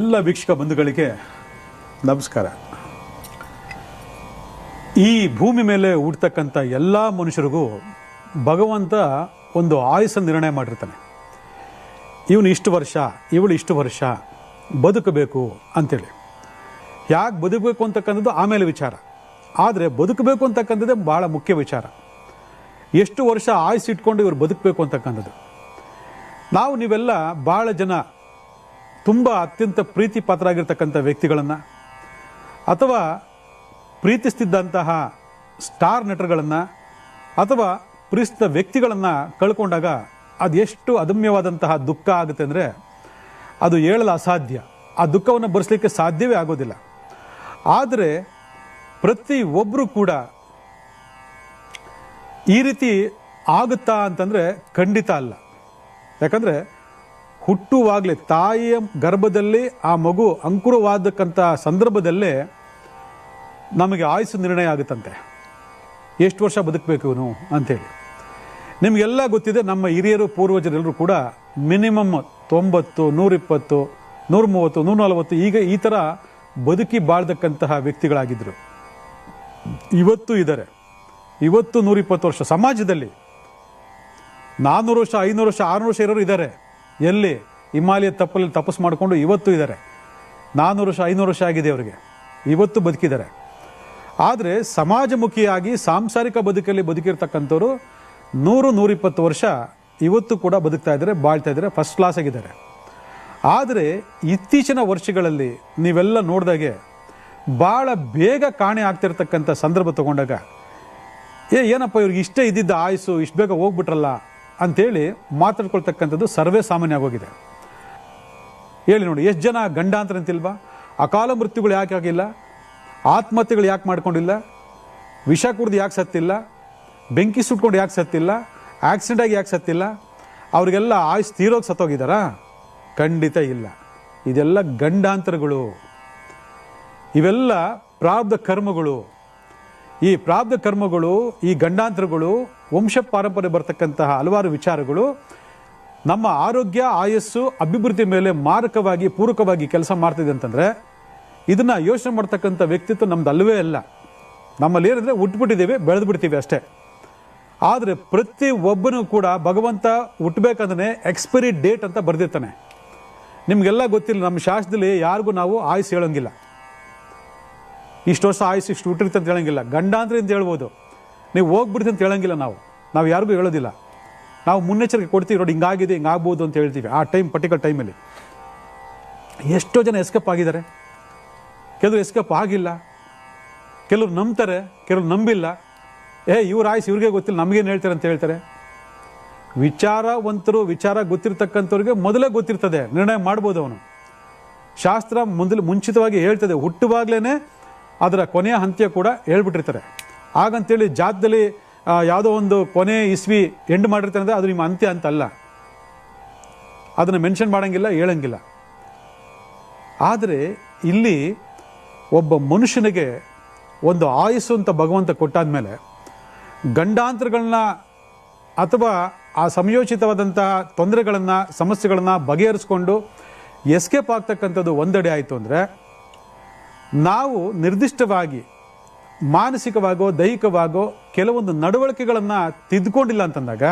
ಎಲ್ಲ ವೀಕ್ಷಕ ಬಂಧುಗಳಿಗೆ ನಮಸ್ಕಾರ. ಈ ಭೂಮಿ ಮೇಲೆ ಹುಟ್ಟತಕ್ಕಂಥ ಎಲ್ಲ ಮನುಷ್ಯರಿಗೂ ಭಗವಂತ ಒಂದು ಆಯುಸ್ಸನ್ನು ನಿರ್ಣಯ ಮಾಡಿರ್ತಾನೆ. ಇವನು ಇಷ್ಟು ವರ್ಷ, ಇವಳು ಇಷ್ಟು ವರ್ಷ ಬದುಕಬೇಕು ಅಂತೇಳಿ. ಯಾಕೆ ಬದುಕಬೇಕು ಅಂತಕ್ಕಂಥದ್ದು ಆಮೇಲೆ ವಿಚಾರ, ಆದರೆ ಬದುಕಬೇಕು ಅಂತಕ್ಕಂಥದ್ದೇ ಭಾಳ ಮುಖ್ಯ ವಿಚಾರ. ಎಷ್ಟು ವರ್ಷ ಆಯುಸ್ ಇಟ್ಕೊಂಡು ಇವರು ಬದುಕಬೇಕು ಅಂತಕ್ಕಂಥದ್ದು. ನೀವೆಲ್ಲ ಭಾಳ ಜನ ತುಂಬ ಅತ್ಯಂತ ಪ್ರೀತಿ ಪಾತ್ರರಾಗಿರ್ತಕ್ಕಂಥ ವ್ಯಕ್ತಿಗಳನ್ನು ಅಥವಾ ಪ್ರೀತಿಸ್ತಿದ್ದಂತಹ ಸ್ಟಾರ್ ನಟರುಗಳನ್ನು ಅಥವಾ ಪ್ರೀತಿಸಿದ ವ್ಯಕ್ತಿಗಳನ್ನು ಕಳ್ಕೊಂಡಾಗ ಅದು ಎಷ್ಟು ಅದಮ್ಯವಾದಂತಹ ದುಃಖ ಆಗುತ್ತೆ ಅಂದರೆ ಅದು ಹೇಳಲು ಅಸಾಧ್ಯ. ಆ ದುಃಖವನ್ನು ಭರಿಸಲಿಕ್ಕೆ ಸಾಧ್ಯವೇ ಆಗೋದಿಲ್ಲ. ಆದರೆ ಪ್ರತಿಯೊಬ್ಬರೂ ಕೂಡ ಈ ರೀತಿ ಆಗುತ್ತಾ ಅಂತಂದರೆ ಖಂಡಿತ ಅಲ್ಲ. ಯಾಕಂದರೆ ಹುಟ್ಟುವಾಗಲೇ ತಾಯಿಯ ಗರ್ಭದಲ್ಲಿ ಆ ಮಗು ಅಂಕುರವಾದಕ್ಕಂಥ ಸಂದರ್ಭದಲ್ಲೇ ನಮಗೆ ಆಯುಸ್ಸು ನಿರ್ಣಯ ಆಗುತ್ತಂತೆ, ಎಷ್ಟು ವರ್ಷ ಬದುಕಬೇಕು ಇವನು ಅಂಥೇಳಿ. ನಿಮಗೆಲ್ಲ ಗೊತ್ತಿದೆ, ನಮ್ಮ ಹಿರಿಯರು ಪೂರ್ವಜರೆಲ್ಲರೂ ಕೂಡ ಮಿನಿಮಮ್ 90, 120, 130, 140 ಈಗ ಈ ಥರ ಬದುಕಿ ಬಾಳ್ದಕ್ಕಂತಹ ವ್ಯಕ್ತಿಗಳಾಗಿದ್ದರು. ಇವತ್ತು ಇದ್ದಾರೆ. ಇವತ್ತು 120 ವರ್ಷ ಸಮಾಜದಲ್ಲಿ 400 ವರ್ಷ, 500 ವರ್ಷ, 600 ವರ್ಷ ಇರೋರು ಇದ್ದಾರೆ. ಎಲ್ಲಿ? ಹಿಮಾಲಯ ತಪ್ಪಲ್ಲಿ ತಪಸ್ಸು ಮಾಡಿಕೊಂಡು ಇವತ್ತು ಇದ್ದಾರೆ. 400 ವರ್ಷ, 500 ವರ್ಷ ಆಗಿದೆ ಅವರಿಗೆ, ಇವತ್ತು ಬದುಕಿದ್ದಾರೆ. ಆದರೆ ಸಮಾಜಮುಖಿಯಾಗಿ ಸಾಂಸಾರಿಕ ಬದುಕಲ್ಲಿ ಬದುಕಿರ್ತಕ್ಕಂಥವ್ರು 100-120 ವರ್ಷ ಇವತ್ತು ಕೂಡ ಬದುಕ್ತಾ ಇದ್ದಾರೆ, ಬಾಳ್ತಾ ಇದ್ದಾರೆ, ಫಸ್ಟ್ ಕ್ಲಾಸ್ ಆಗಿದ್ದಾರೆ. ಆದರೆ ಇತ್ತೀಚಿನ ವರ್ಷಗಳಲ್ಲಿ ನೀವೆಲ್ಲ ನೋಡಿದಾಗೆ ಭಾಳ ಬೇಗ ಕಾಣೆ ಆಗ್ತಿರ್ತಕ್ಕಂಥ ಸಂದರ್ಭ ತಗೊಂಡಾಗ ಏನಪ್ಪ ಇವ್ರಿಗೆ ಇಷ್ಟೇ ಇದ್ದಿದ್ದ ಆಯುಸ್ಸು ಇಷ್ಟು ಬೇಗ ಹೋಗ್ಬಿಟ್ರಲ್ಲ ಅಂಥೇಳಿ ಮಾತಾಡ್ಕೊಳ್ತಕ್ಕಂಥದ್ದು ಸರ್ವೇ ಸಾಮಾನ್ಯ ಆಗೋಗಿದೆ. ಹೇಳಿ ನೋಡಿ, ಎಷ್ಟು ಜನ ಗಂಡಾಂತರ ಅಂತಿಲ್ವಾ? ಅಕಾಲ ಮೃತ್ಯುಗಳು ಯಾಕೆ ಆಗಿಲ್ಲ? ಆತ್ಮಹತ್ಯೆಗಳು ಯಾಕೆ ಮಾಡ್ಕೊಂಡಿಲ್ಲ? ವಿಷ ಕುಡ್ದು ಯಾಕೆ ಸತ್ತಿಲ್ಲ? ಬೆಂಕಿ ಸುಟ್ಕೊಂಡು ಯಾಕೆ ಸತ್ತಿಲ್ಲ? ಆಕ್ಸಿಡೆಂಟ್ ಆಗಿ ಯಾಕೆ ಸತ್ತಿಲ್ಲ? ಅವರಿಗೆಲ್ಲ ಆಯುಸ್ ತೀರೋಗಿ ಸತ್ತೋಗಿದ್ದಾರಾ? ಖಂಡಿತ ಇಲ್ಲ. ಇದೆಲ್ಲ ಗಂಡಾಂತರಗಳು, ಇವೆಲ್ಲ ಪ್ರಾರಬ್ಧ ಕರ್ಮಗಳು. ಈ ಪ್ರಾರಬ್ಧ ಕರ್ಮಗಳು, ಈ ಗಂಡಾಂತರಗಳು, ವಂಶ ಪಾರಂಪರ್ಯ ಬರ್ತಕ್ಕಂತಹ ಹಲವಾರು ವಿಚಾರಗಳು ನಮ್ಮ ಆರೋಗ್ಯ, ಆಯಸ್ಸು, ಅಭಿವೃದ್ಧಿ ಮೇಲೆ ಮಾರಕವಾಗಿ, ಪೂರಕವಾಗಿ ಕೆಲಸ ಮಾಡ್ತಿದೆ ಅಂತಂದರೆ ಇದನ್ನು ಯೋಚನೆ ಮಾಡ್ತಕ್ಕಂಥ ವ್ಯಕ್ತಿತ್ವ ನಮ್ದು ಅಲ್ಲವೇ ಅಲ್ಲ. ನಮ್ಮಲ್ಲಿ ಏನಂದರೆ ಹುಟ್ಬಿಟ್ಟಿದ್ದೀವಿ, ಬೆಳೆದು ಬಿಡ್ತೀವಿ ಅಷ್ಟೇ. ಆದರೆ ಪ್ರತಿ ಒಬ್ಬನೂ ಕೂಡ ಭಗವಂತ ಹುಟ್ಟಬೇಕಂದ್ರೆ ಎಕ್ಸ್ಪೈರಿ ಡೇಟ್ ಅಂತ ಬರೆದಿರ್ತಾನೆ. ನಿಮಗೆಲ್ಲ ಗೊತ್ತಿಲ್ಲ, ನಮ್ಮ ಶಾಸ್ತ್ರದಲ್ಲಿ ಯಾರಿಗೂ ನಾವು ಆಯುಸ್ ಹೇಳೋಂಗಿಲ್ಲ. ಇಷ್ಟು ವರ್ಷ ಆಯುಸ್ ಇಷ್ಟು ಹುಟ್ಟಿರುತ್ತೆ ಅಂತ ಹೇಳೋಂಗಿಲ್ಲ. ಗಂಡಾಂತರ ಅಂತ ಹೇಳ್ಬೋದು, ನೀವು ಹೋಗ್ಬಿಡ್ತೀವಿ ಅಂತ ಹೇಳೋಂಗಿಲ್ಲ. ನಾವು ಯಾರಿಗೂ ಹೇಳೋದಿಲ್ಲ. ನಾವು ಮುನ್ನೆಚ್ಚರಿಕೆ ಕೊಡ್ತೀವಿ, ನೋಡಿ ಹಿಂಗಾಗಿದೆ, ಹಿಂಗಾಗ್ಬೋದು ಅಂತ ಹೇಳ್ತೀವಿ. ಆ ಪರ್ಟಿಕ್ಯುಲರ್ ಟೈಮಲ್ಲಿ ಎಷ್ಟೋ ಜನ ಎಸ್ಕೇಪ್ ಆಗಿದ್ದಾರೆ, ಕೆಲವರು ಎಸ್ಕೇಪ್ ಆಗಿಲ್ಲ. ಕೆಲವರು ನಂಬ್ತಾರೆ, ಕೆಲವರು ನಂಬಿಲ್ಲ. ಇವ್ರ ಆಯುಸ್ ಇವ್ರಿಗೆ ಗೊತ್ತಿಲ್ಲ, ನಮಗೇನು ಹೇಳ್ತಾರೆ ಅಂತ ಹೇಳ್ತಾರೆ. ವಿಚಾರವಂತರು, ವಿಚಾರ ಗೊತ್ತಿರ್ತಕ್ಕಂಥವ್ರಿಗೆ ಮೊದಲೇ ಗೊತ್ತಿರ್ತದೆ, ನಿರ್ಣಯ ಮಾಡ್ಬೋದು ಅವನು. ಶಾಸ್ತ್ರ ಮುಂಚಿತವಾಗಿ ಹೇಳ್ತದೆ, ಹುಟ್ಟುವಾಗ್ಲೇ ಅದರ ಕೊನೆಯ ಹಂತ್ಯ ಕೂಡ ಹೇಳ್ಬಿಟ್ಟಿರ್ತಾರೆ. ಹಾಗಂತೇಳಿ ಜಾತದಲ್ಲಿ ಯಾವುದೋ ಒಂದು ಕೊನೆ ಇಸ್ವಿ ಎಂಡ್ ಮಾಡಿರ್ತಾರೆ ಅಂದರೆ ಅದು ನಿಮ್ಮ ಅಂತ್ಯ ಅಂತಲ್ಲ. ಅದನ್ನು ಮೆನ್ಷನ್ ಮಾಡೋಂಗಿಲ್ಲ, ಹೇಳಂಗಿಲ್ಲ. ಆದರೆ ಇಲ್ಲಿ ಒಬ್ಬ ಮನುಷ್ಯನಿಗೆ ಒಂದು ಆಯುಸ್ಸು ಅಂತ ಭಗವಂತ ಕೊಟ್ಟಾದ್ಮೇಲೆ ಗಂಡಾಂತರಗಳನ್ನ ಅಥವಾ ಆ ಸಂಯೋಚಿತವಾದಂತಹ ತೊಂದರೆಗಳನ್ನು, ಸಮಸ್ಯೆಗಳನ್ನು ಬಗೆಹರಿಸ್ಕೊಂಡು ಎಸ್ಕೇಪ್ ಆಗ್ತಕ್ಕಂಥದ್ದು ಒಂದೆಡೆ ಆಯಿತು ಅಂದರೆ, ನಾವು ನಿರ್ದಿಷ್ಟವಾಗಿ ಮಾನಸಿಕವಾಗೋ ದೈಹಿಕವಾಗೋ ಕೆಲವೊಂದು ನಡವಳಿಕೆಗಳನ್ನು ತಿದ್ದುಕೊಂಡಿಲ್ಲ ಅಂತಂದಾಗ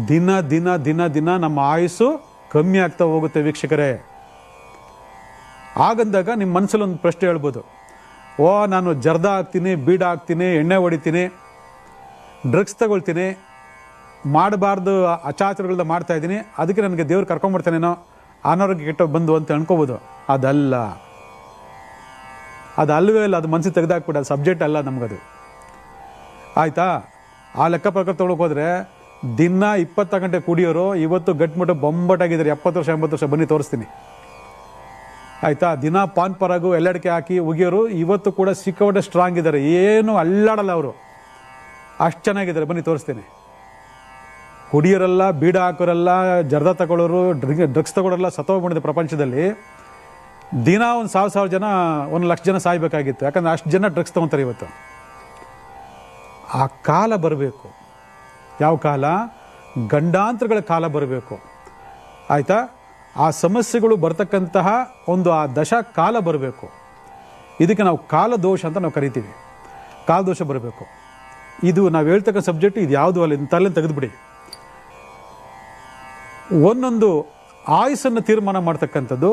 ದಿನ ದಿನ ದಿನ ದಿನ ನಮ್ಮ ಆಯುಸ್ಸು ಕಮ್ಮಿ ಆಗ್ತಾ ಹೋಗುತ್ತೆ ವೀಕ್ಷಕರೇ. ಹಾಗಂದಾಗ ನಿಮ್ಮ ಮನಸ್ಸಲ್ಲಿ ಒಂದು ಪ್ರಶ್ನೆ ಹೇಳ್ಬೋದು, ನಾನು ಜರ್ದ ಆಗ್ತೀನಿ, ಬೀಡ ಆಗ್ತೀನಿ, ಎಣ್ಣೆ ಹೊಡಿತೀನಿ, ಡ್ರಗ್ಸ್ ತಗೊಳ್ತೀನಿ, ಮಾಡಬಾರ್ದು ಅಚಾಚರಗಳನ್ನ ಮಾಡ್ತಾ ಇದ್ದೀನಿ, ಅದಕ್ಕೆ ನನಗೆ ದೇವ್ರು ಕರ್ಕೊಂಡ್ಬರ್ತಾನೇನೋ, ಅನಾರೋಗ್ಯ ಕೆಟ್ಟ ಬಂದು ಅಂತ ಅನ್ಕೋಬೋದು. ಅದಲ್ಲ, ಅದು ಅಲ್ಲವೇ ಅಲ್ಲ. ಅದು ಮನಸ್ಸಿಗೆ ತೆಗೆದಾಕ್ಬಿಟ್ಟು ಅದು ಸಬ್ಜೆಕ್ಟ್ ಅಲ್ಲ ನಮಗದು, ಆಯಿತಾ? ಆ ಲೆಕ್ಕ ಪ್ರಕಾರ ತೊಗೊಳಕ್ಕೆ ಹೋದರೆ ದಿನ 20 ಗಂಟೆ ಕುಡಿಯೋರು ಇವತ್ತು ಗಟ್ಮುಟ್ಟ ಬೊಂಬಟಾಗಿದ್ದಾರೆ, 70 ವರ್ಷ 80 ವರ್ಷ, ಬನ್ನಿ ತೋರಿಸ್ತೀನಿ, ಆಯಿತಾ? ದಿನ ಪಾನ್ ಪರಾಗು ಎಲ್ಲಡಿಕೆ ಹಾಕಿ ಉಗಿಯೋರು ಇವತ್ತು ಕೂಡ ಸಿಕ್ಕಾಪಟ್ಟೆ ಸ್ಟ್ರಾಂಗ್ ಇದ್ದಾರೆ, ಏನು ಅಲ್ಲಾಡಲ್ಲ ಅವರು, ಅಷ್ಟು ಚೆನ್ನಾಗಿದ್ದಾರೆ, ಬನ್ನಿ ತೋರಿಸ್ತೀನಿ. ಕುಡಿಯೋರೆಲ್ಲ, ಬೀಡ ಹಾಕೋರೆಲ್ಲ, ಜರ್ದ ತಗೊಳ್ಳೋರು, ಡ್ರಗ್ಸ್ ತಗೊಳ್ಳೋರೆಲ್ಲ ಸತ್ತೋಗ್ಬಿಟ್ಟಿದೆ ಪ್ರಪಂಚದಲ್ಲಿ. ದಿನ ಒಂದು 1,000 ಜನ, 1,00,000 ಜನ ಸಾಯ್ಬೇಕಾಗಿತ್ತು. ಯಾಕಂದರೆ ಅಷ್ಟು ಜನ ಡ್ರಗ್ಸ್ ತೊಗೊತಾರೆ ಇವತ್ತು. ಆ ಕಾಲ ಬರಬೇಕು. ಯಾವ ಕಾಲ? ಗಂಡಾಂತರಗಳ ಕಾಲ ಬರಬೇಕು, ಆಯಿತಾ? ಆ ಸಮಸ್ಯೆಗಳು ಬರ್ತಕ್ಕಂತಹ ಒಂದು ಆ ದಶಾ ಕಾಲ ಬರಬೇಕು. ಇದಕ್ಕೆ ನಾವು ಕಾಲದೋಷ ಅಂತ ನಾವು ಕರಿತೀವಿ. ಕಾಲದೋಷ ಬರಬೇಕು. ಇದು ನಾವು ಹೇಳ್ತಕ್ಕ ಸಬ್ಜೆಕ್ಟ್ ಇದು ಯಾವುದು ಅಲ್ಲ, ತಲೆ ತೆಗೆದುಬಿಡಿ. ಒಂದೊಂದು ಆಯುಸ್ಸನ್ನು ತೀರ್ಮಾನ ಮಾಡ್ತಕ್ಕಂಥದ್ದು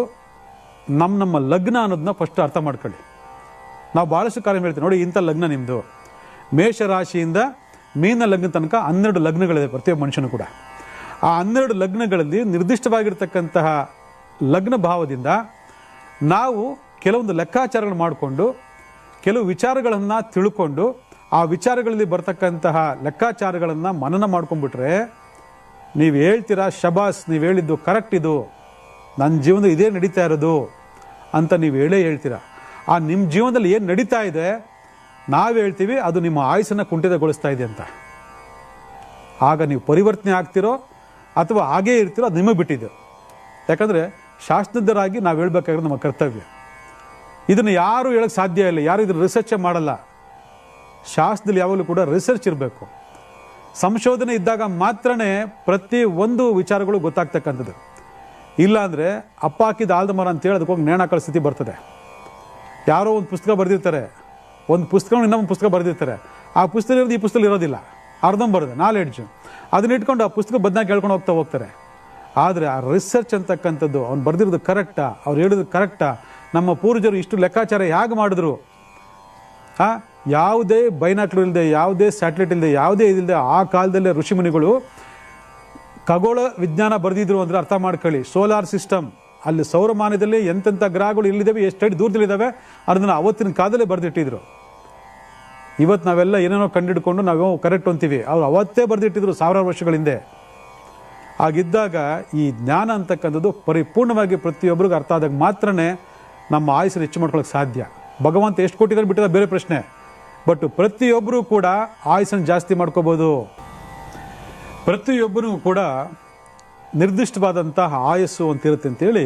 ನಮ್ಮ ಲಗ್ನ ಅನ್ನೋದನ್ನ ಫಸ್ಟ್ ಅರ್ಥ ಮಾಡ್ಕೊಳ್ಳಿ. ನಾವು ಭಾಳಷ್ಟು ಕಾರ್ಯ ಹೇಳ್ತೀವಿ ನೋಡಿ, ಇಂಥ ಲಗ್ನ ನಿಮ್ಮದು, ಮೇಷರಾಶಿಯಿಂದ ಮೀನ ಲಗ್ನ ತನಕ 12 ಲಗ್ನಗಳಿದೆ ಪ್ರತಿಯೊಬ್ಬ ಮನುಷ್ಯನು ಕೂಡ. ಆ 12 ಲಗ್ನಗಳಲ್ಲಿ ನಿರ್ದಿಷ್ಟವಾಗಿರ್ತಕ್ಕಂತಹ ಲಗ್ನ ಭಾವದಿಂದ ನಾವು ಕೆಲವೊಂದು ಲೆಕ್ಕಾಚಾರಗಳು ಮಾಡಿಕೊಂಡು ಕೆಲವು ವಿಚಾರಗಳನ್ನು ತಿಳ್ಕೊಂಡು ಆ ವಿಚಾರಗಳಲ್ಲಿ ಬರ್ತಕ್ಕಂತಹ ಲೆಕ್ಕಾಚಾರಗಳನ್ನು ಮನನ ಮಾಡ್ಕೊಂಡ್ಬಿಟ್ರೆ ನೀವು ಹೇಳ್ತೀರಾ, ಶಬಾಸ್, ನೀವು ಹೇಳಿದ್ದು ಕರೆಕ್ಟ್, ಇದು ನನ್ನ ಜೀವನದಲ್ಲಿ ಇದೇ ನಡೀತಾ ಇರೋದು ಅಂತ ನೀವು ಹೇಳ್ತೀರಾ. ಆ ನಿಮ್ಮ ಜೀವನದಲ್ಲಿ ಏನು ನಡೀತಾ ಇದೆ ನಾವು ಹೇಳ್ತೀವಿ ಅದು ನಿಮ್ಮ ಆಯುಸ್ಸನ್ನು ಕುಂಠಿತಗೊಳಿಸ್ತಾ ಇದೆ ಅಂತ. ಆಗ ನೀವು ಪರಿವರ್ತನೆ ಆಗ್ತಿರೋ ಅಥವಾ ಹಾಗೇ ಇರ್ತಿರೋ ಅದು ನಿಮಗೆ ಬಿಟ್ಟಿದ್ದು. ಯಾಕಂದರೆ ಶಾಸ್ತ್ರಜ್ಞರಾಗಿ ನಾವು ಹೇಳ್ಬೇಕಾಗಿರೋದು ನಮ್ಮ ಕರ್ತವ್ಯ. ಇದನ್ನು ಯಾರು ಹೇಳೋಕ್ಕೆ ಸಾಧ್ಯ ಇಲ್ಲ, ಯಾರು ಇದ್ರ ರಿಸರ್ಚೇ ಮಾಡಲ್ಲ. ಶಾಸ್ತ್ರದಲ್ಲಿ ಯಾವಾಗಲೂ ಕೂಡ ರಿಸರ್ಚ್ ಇರಬೇಕು, ಸಂಶೋಧನೆ ಇದ್ದಾಗ ಮಾತ್ರನೇ ಪ್ರತಿ ಒಂದು ವಿಚಾರಗಳು ಗೊತ್ತಾಗ್ತಕ್ಕಂಥದ್ದು. ಇಲ್ಲಾಂದರೆ ಅಪ್ಪ ಹಾಕಿದ ಆಲ್ದ ಮರ ಅಂತೇಳಿ ಅದಕ್ಕೆ ಹೋಗಿ ನೇಣು ಹಾಕೋ ಸ್ಥಿತಿ ಬರ್ತದೆ. ಯಾರೋ ಒಂದು ಪುಸ್ತಕ ಬರೆದಿರ್ತಾರೆ, ಒಂದು ಪುಸ್ತಕ ಇನ್ನೊಂದು ಪುಸ್ತಕ ಬರೆದಿರ್ತಾರೆ, ಆ ಪುಸ್ತಕ ಇರೋದು ಈ ಪುಸ್ತಕ ಇರೋದಿಲ್ಲ, ಅರ್ಧಂಬರ್ದು ನಾಲೆಡ್ಜು ಅದನ್ನ ಇಟ್ಕೊಂಡು ಆ ಪುಸ್ತಕ ಬದನಾಗಿ ಕೇಳ್ಕೊಂಡು ಹೋಗ್ತಾರೆ. ಆದರೆ ಆ ರಿಸರ್ಚ್ ಅಂತಕ್ಕಂಥದ್ದು ಅವ್ನು ಬರೆದಿರೋದು ಕರೆಕ್ಟಾ, ಅವ್ರು ಹೇಳಿದ್ರು ಕರೆಕ್ಟಾ, ನಮ್ಮ ಪೂರ್ವಜರು ಇಷ್ಟು ಲೆಕ್ಕಾಚಾರ ಹೇಗೆ ಮಾಡಿದ್ರು, ಯಾವುದೇ ಬೈನಾಕ್ಲರ್ ಇಲ್ಲದೆ, ಯಾವುದೇ ಸ್ಯಾಟಲೈಟ್ ಇಲ್ಲದೆ, ಯಾವುದೇ ಇದಿಲ್ಲದೆ ಆ ಕಾಲದಲ್ಲೇ ಋಷಿಮುನಿಗಳು ಖಗೋಳ ವಿಜ್ಞಾನ ಬರೆದಿದ್ರು ಅಂದರೆ ಅರ್ಥ ಮಾಡ್ಕೊಳ್ಳಿ. ಸೋಲಾರ್ ಸಿಸ್ಟಮ್, ಅಲ್ಲಿ ಸೌರಮಾನದಲ್ಲಿ ಎಂತೆಂಥ ಗ್ರಹಗಳು ಇಲ್ಲಿದ್ದಾವೆ, ಎಷ್ಟು ದೂರದಲ್ಲಿದ್ದಾವೆ ಅದನ್ನು ಅವತ್ತಿನ ಕಾಲದಲ್ಲೇ ಬರೆದಿಟ್ಟಿದ್ರು. ಇವತ್ತು ನಾವೆಲ್ಲ ಏನೇನೋ ಕಂಡಿಡ್ಕೊಂಡು ನಾವು ಕರೆಕ್ಟ್ ಅಂತೀವಿ, ಅವ್ರು ಅವತ್ತೇ ಬರೆದಿಟ್ಟಿದ್ರು ಸಾವಿರಾರು ವರ್ಷಗಳ ಹಿಂದೆ. ಆಗಿದ್ದಾಗ ಈ ಜ್ಞಾನ ಅಂತಕ್ಕಂಥದ್ದು ಪರಿಪೂರ್ಣವಾಗಿ ಪ್ರತಿಯೊಬ್ಬರಿಗೂ ಅರ್ಥ ಆದಾಗ ಮಾತ್ರನೇ ನಮ್ಮ ಆಯುಸ್ಸನ್ನು ಹೆಚ್ಚು ಮಾಡ್ಕೊಳ್ಳೋಕೆ ಸಾಧ್ಯ. ಭಗವಂತ ಎಷ್ಟು ಕೊಟ್ಟಿದ್ದಾರೆ ಬಿಟ್ಟಿದ್ದಾರೆ ಬೇರೆ ಪ್ರಶ್ನೆ, ಬಟ್ ಪ್ರತಿಯೊಬ್ಬರೂ ಕೂಡ ಆಯುಸ್ಸನ್ನು ಜಾಸ್ತಿ ಮಾಡ್ಕೋಬೋದು. ಪ್ರತಿಯೊಬ್ಬರೂ ಕೂಡ ನಿರ್ದಿಷ್ಟವಾದಂತಹ ಆಯಸ್ಸು ಅಂತಿರುತ್ತೆ ಅಂತೇಳಿ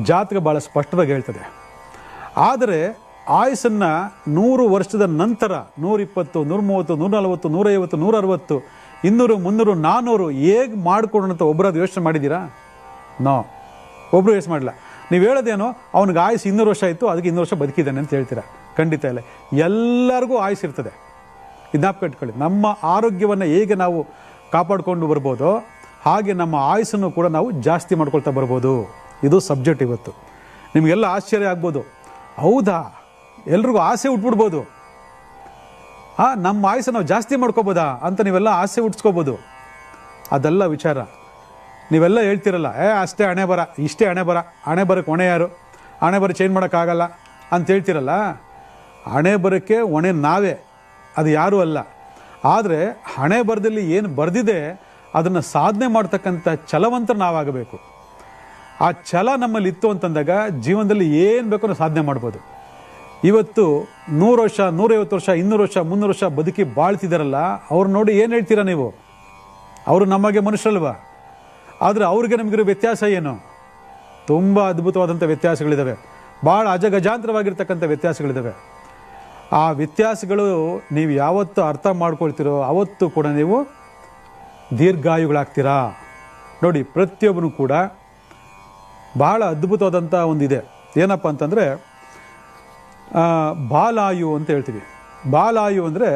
ಜಾತಕ ಭಾಳ ಸ್ಪಷ್ಟವಾಗಿ ಹೇಳ್ತದೆ. ಆದರೆ ಆಯುಸ್ಸನ್ನು 100 ವರ್ಷದ ನಂತರ 120, 130, 140, 150, 160, 200, 300, 400 ಹೇಗೆ ಮಾಡ್ಕೊಡೋಣಂತ ಒಬ್ಬರಾದ್ರು ಯೋಚನೆ ಮಾಡಿದ್ದೀರಾ? ನೋ, ಒಬ್ಬರು ಯೋಚನೆ ಮಾಡಿಲ್ಲ. ನೀವು ಹೇಳೋದೇನೋ ಅವ್ನಿಗೆ ಆಯುಸ್ 200 ವರ್ಷ ಆಯಿತು, ಅದಕ್ಕೆ 200 ವರ್ಷ ಬದುಕಿದ್ದಾನೆ ಅಂತ ಹೇಳ್ತೀರಾ. ಖಂಡಿತ ಇಲ್ಲ, ಎಲ್ಲರಿಗೂ ಆಯುಸ್ ಇರ್ತದೆ. ಇದನ್ನ ಇಟ್ಕೊಳ್ಳಿ. ನಮ್ಮ ಆರೋಗ್ಯವನ್ನು ಹೇಗೆ ನಾವು ಕಾಪಾಡಿಕೊಂಡು ಬರ್ಬೋದೋ ಹಾಗೆ ನಮ್ಮ ಆಯುಸ್ಸನ್ನು ಕೂಡ ನಾವು ಜಾಸ್ತಿ ಮಾಡ್ಕೊಳ್ತಾ ಬರ್ಬೋದು. ಇದು ಸಬ್ಜೆಕ್ಟ್. ಇವತ್ತು ನಿಮಗೆಲ್ಲ ಆಶ್ಚರ್ಯ ಆಗ್ಬೋದು, ಹೌದಾ, ಎಲ್ರಿಗೂ ಆಸೆ ಹುಟ್ಬಿಡ್ಬೋದು, ನಮ್ಮ ಆಯುಸ್ಸನ್ನು ನಾವು ಜಾಸ್ತಿ ಮಾಡ್ಕೋಬೋದಾ ಅಂತ ನೀವೆಲ್ಲ ಆಸೆ ಹುಟ್ಸ್ಕೋಬೋದು. ಅದೆಲ್ಲ ವಿಚಾರ. ನೀವೆಲ್ಲ ಹೇಳ್ತಿರಲ್ಲ, ಅಷ್ಟೇ ಹಣೆ ಬರ, ಇಷ್ಟೇ ಹಣೆ ಬರ, ಹಣೆ ಬರಕ್ಕೆ ಹೊಣೆ ಯಾರು, ಹಣೆ ಬರ ಚೇಂಜ್ ಮಾಡೋಕ್ಕಾಗಲ್ಲ ಅಂತ ಹೇಳ್ತಿರಲ್ಲ. ಹಣೆ ಬರೋಕ್ಕೆ ಹೊಣೆ ನಾವೇ, ಅದು ಯಾರೂ ಅಲ್ಲ. ಆದರೆ ಹಣೆ ಬರದಲ್ಲಿ ಏನು ಬರೆದಿದೆ ಅದನ್ನು ಸಾಧನೆ ಮಾಡ್ತಕ್ಕಂಥ ಛಲವಂತರ ನಾವಾಗಬೇಕು. ಆ ಛಲ ನಮ್ಮಲ್ಲಿ ಇತ್ತು ಅಂತಂದಾಗ ಜೀವನದಲ್ಲಿ ಏನು ಬೇಕೋ ನಾವು ಸಾಧನೆ ಮಾಡ್ಬೋದು. ಇವತ್ತು 100 ವರ್ಷ, 150 ವರ್ಷ, 200 ವರ್ಷ, 300 ವರ್ಷ ಬದುಕಿ ಬಾಳ್ತಿದ್ದಾರಲ್ಲ, ಅವ್ರು ನೋಡಿ ಏನು ಹೇಳ್ತೀರಾ ನೀವು? ಅವರು ನಮಗೆ ಮನುಷ್ಯರಲ್ವಾ? ಆದರೆ ಅವ್ರಿಗೆ ನಮಗಿರೋ ವ್ಯತ್ಯಾಸ ಏನು? ತುಂಬ ಅದ್ಭುತವಾದಂಥ ವ್ಯತ್ಯಾಸಗಳಿದ್ದಾವೆ, ಭಾಳ ಅಜಗಜಾಂತರವಾಗಿರ್ತಕ್ಕಂಥ ವ್ಯತ್ಯಾಸಗಳಿದ್ದಾವೆ. ಆ ವ್ಯತ್ಯಾಸಗಳು ನೀವು ಯಾವತ್ತು ಅರ್ಥ ಮಾಡ್ಕೊಳ್ತೀರೋ ಆವತ್ತು ಕೂಡ ನೀವು ದೀರ್ಘಾಯುಗಳಾಗ್ತೀರಾ. ನೋಡಿ, ಪ್ರತಿಯೊಬ್ಬನು ಕೂಡ ಬಹಳ ಅದ್ಭುತವಾದಂಥ ಒಂದಿದೆ. ಏನಪ್ಪ ಅಂತಂದರೆ ಬಾಲಾಯು ಅಂತ ಹೇಳ್ತೀವಿ. ಬಾಲಾಯು ಅಂದರೆ